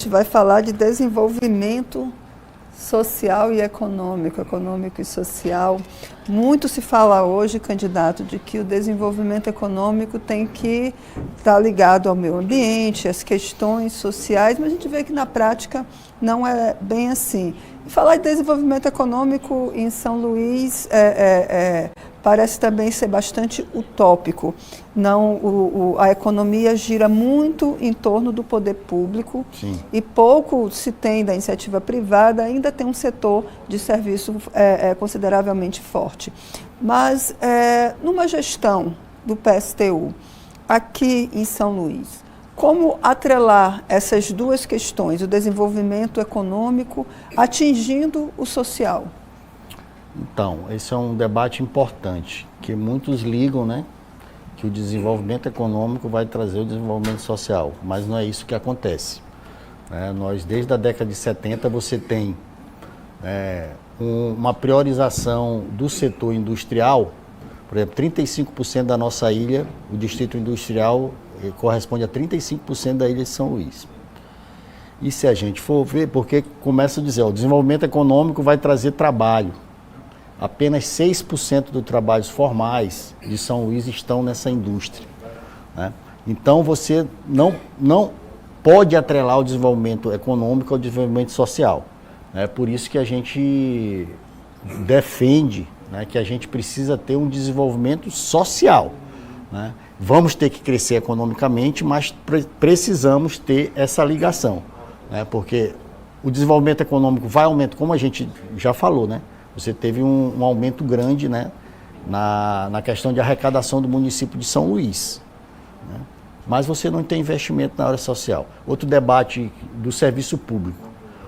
vai falar de desenvolvimento social e econômico e social. Muito se fala hoje, candidato, de que o desenvolvimento econômico tem que estar ligado ao meio ambiente, às questões sociais, mas a gente vê que na prática não é bem assim. E falar de desenvolvimento econômico em São Luís parece também ser bastante utópico. Não, a economia gira muito em torno do poder público. Sim. E pouco se tem da iniciativa privada, ainda tem um setor de serviço consideravelmente forte. Mas, numa gestão do PSTU, aqui em São Luís, como atrelar essas duas questões, o desenvolvimento econômico atingindo o social? Então, esse é um debate importante, que muitos ligam, né, que o desenvolvimento econômico vai trazer o desenvolvimento social, mas não é isso que acontece. Nós, desde a década de 70, você tem uma priorização do setor industrial. Por exemplo, 35% da nossa ilha, o distrito industrial, corresponde a 35% da ilha de São Luís. E se a gente for ver, porque começa a dizer, o desenvolvimento econômico vai trazer trabalho. Apenas 6% dos trabalhos formais de São Luís estão nessa indústria, né? Então você não pode atrelar o desenvolvimento econômico ao desenvolvimento social. É por isso que a gente defende, né, que a gente precisa ter um desenvolvimento social, né? Vamos ter que crescer economicamente, mas precisamos ter essa ligação, né? Porque o desenvolvimento econômico vai aumentar, como a gente já falou, né? Você teve um aumento grande, né, na questão de arrecadação do município de São Luís, né? Mas você não tem investimento na área social. Outro debate do serviço público.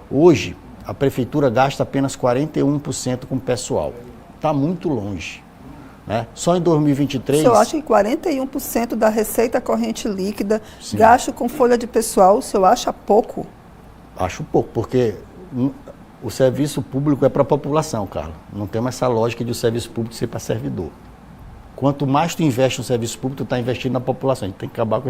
Hoje, a prefeitura gasta apenas 41% com o pessoal. Está muito longe, né? Só em 2023... Eu acho que 41% da receita corrente líquida, sim, gasto com folha de pessoal, o senhor acha pouco? Acho pouco, porque o serviço público é para a população, Carla. Não tem essa lógica de o serviço público ser para servidor. Quanto mais tu investe no serviço público, tu está investindo na população. A gente tem que acabar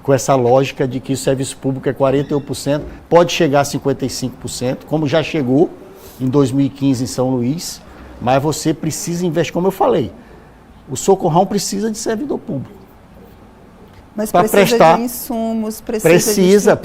com essa lógica de que o serviço público é 41%, pode chegar a 55%, como já chegou em 2015 em São Luís, mas você precisa investir, como eu falei, o Socorrão precisa de servidor público. Mas precisa de insumos, precisa,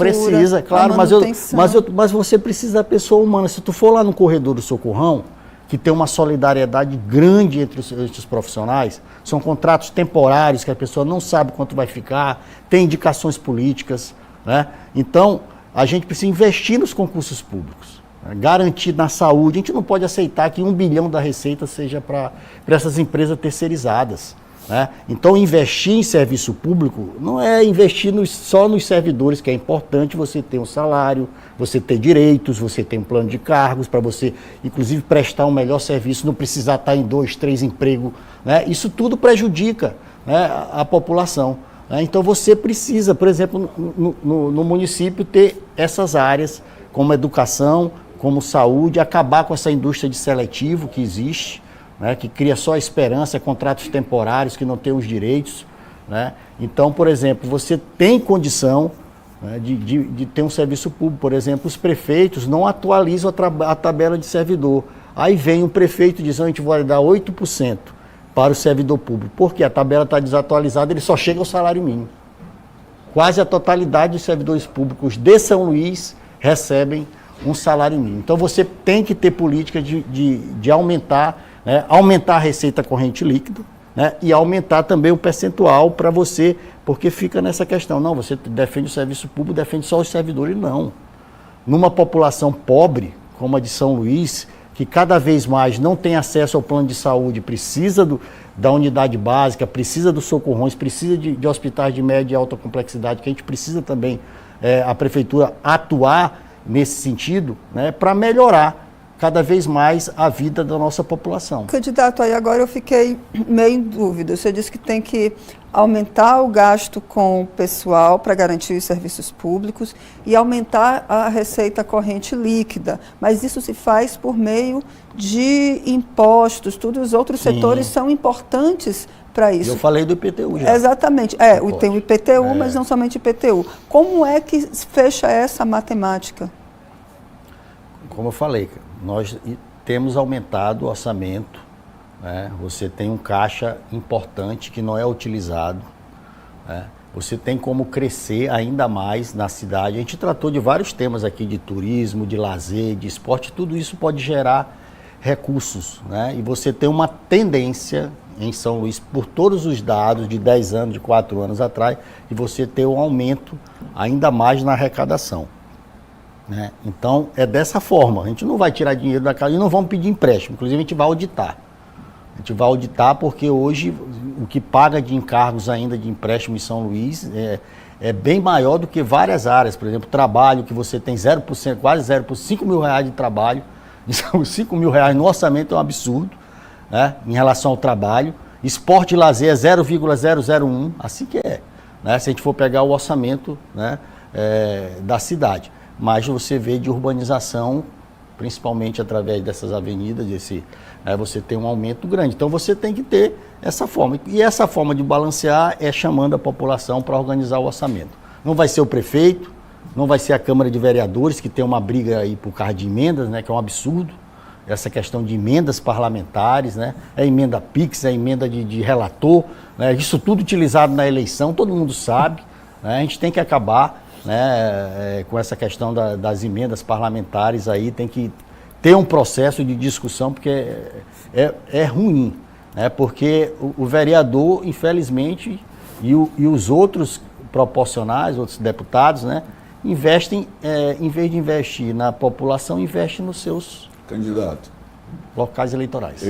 claro, mas você precisa da pessoa humana. Se tu for lá no corredor do Socorrão, que tem uma solidariedade grande entre os profissionais, são contratos temporários que a pessoa não sabe quanto vai ficar, tem indicações políticas, né? Então, a gente precisa investir nos concursos públicos, né? Garantir na saúde. A gente não pode aceitar que 1 bilhão da receita seja para essas empresas terceirizadas, né? Então, investir em serviço público não é investir só nos servidores, que é importante você ter um salário, você ter direitos, você ter um plano de cargos, para você, inclusive, prestar um melhor serviço, não precisar estar em 2, 3 empregos, né? Isso tudo prejudica, né, a população, né? Então, você precisa, por exemplo, no município, ter essas áreas, como educação, como saúde, acabar com essa indústria de seletivo que existe, né, que cria só esperança, contratos temporários que não têm os direitos, né? Então, por exemplo, você tem condição, né, de ter um serviço público. Por exemplo, os prefeitos não atualizam a tabela de servidor. Aí vem um prefeito e diz, a gente vai dar 8% para o servidor público, porque a tabela está desatualizada, ele só chega ao salário mínimo. Quase a totalidade dos servidores públicos de São Luís recebem um salário mínimo. Então, você tem que ter política de aumentar, né, aumentar a receita corrente líquida, né, e aumentar também o percentual para você, porque fica nessa questão, não, você defende o serviço público, defende só os servidores, não. Numa população pobre, como a de São Luís, que cada vez mais não tem acesso ao plano de saúde, precisa da unidade básica, precisa dos socorrões, precisa de hospitais de média e alta complexidade, que a gente precisa também, a prefeitura atuar nesse sentido, né, para melhorar cada vez mais a vida da nossa população. Candidato, aí agora eu fiquei meio em dúvida. Você disse que tem que aumentar o gasto com o pessoal para garantir os serviços públicos e aumentar a receita corrente líquida, mas isso se faz por meio de impostos, todos os outros setores são importantes para isso. Eu falei do IPTU já. Exatamente. Tem o IPTU, mas não somente o IPTU. Como é que fecha essa matemática? Como eu falei, nós temos aumentado o orçamento, né? Você tem um caixa importante que não é utilizado, né? Você tem como crescer ainda mais na cidade. A gente tratou de vários temas aqui, de turismo, de lazer, de esporte, tudo isso pode gerar recursos, né? E você tem uma tendência em São Luís, por todos os dados de 10 anos, de 4 anos atrás, de você ter um aumento ainda mais na arrecadação, né? Então, é dessa forma. A gente não vai tirar dinheiro da casa e não vamos pedir empréstimo. Inclusive, a gente vai auditar. A gente vai auditar porque hoje o que paga de encargos ainda de empréstimo em São Luís é bem maior do que várias áreas. Por exemplo, trabalho, que você tem 0%, quase 0%, 5 mil reais de trabalho. 5 mil reais no orçamento é um absurdo, né, em relação ao trabalho. Esporte e lazer é 0,001, assim que é, né, se a gente for pegar o orçamento, né, da cidade. Mas você vê de urbanização, principalmente através dessas avenidas, você tem um aumento grande. Então você tem que ter essa forma. E essa forma de balancear é chamando a população para organizar o orçamento. Não vai ser o prefeito, não vai ser a Câmara de Vereadores, que tem uma briga aí por causa de emendas, né, que é um absurdo. Essa questão de emendas parlamentares, né, é emenda PIX, é emenda de relator, né, isso tudo utilizado na eleição, todo mundo sabe, né, a gente tem que acabar, né, com essa questão das emendas parlamentares aí, tem que ter um processo de discussão, porque é ruim, né, porque o vereador, infelizmente, e os outros proporcionais, outros deputados, né, investem, em vez de investir na população, investem nos seus candidato locais eleitorais.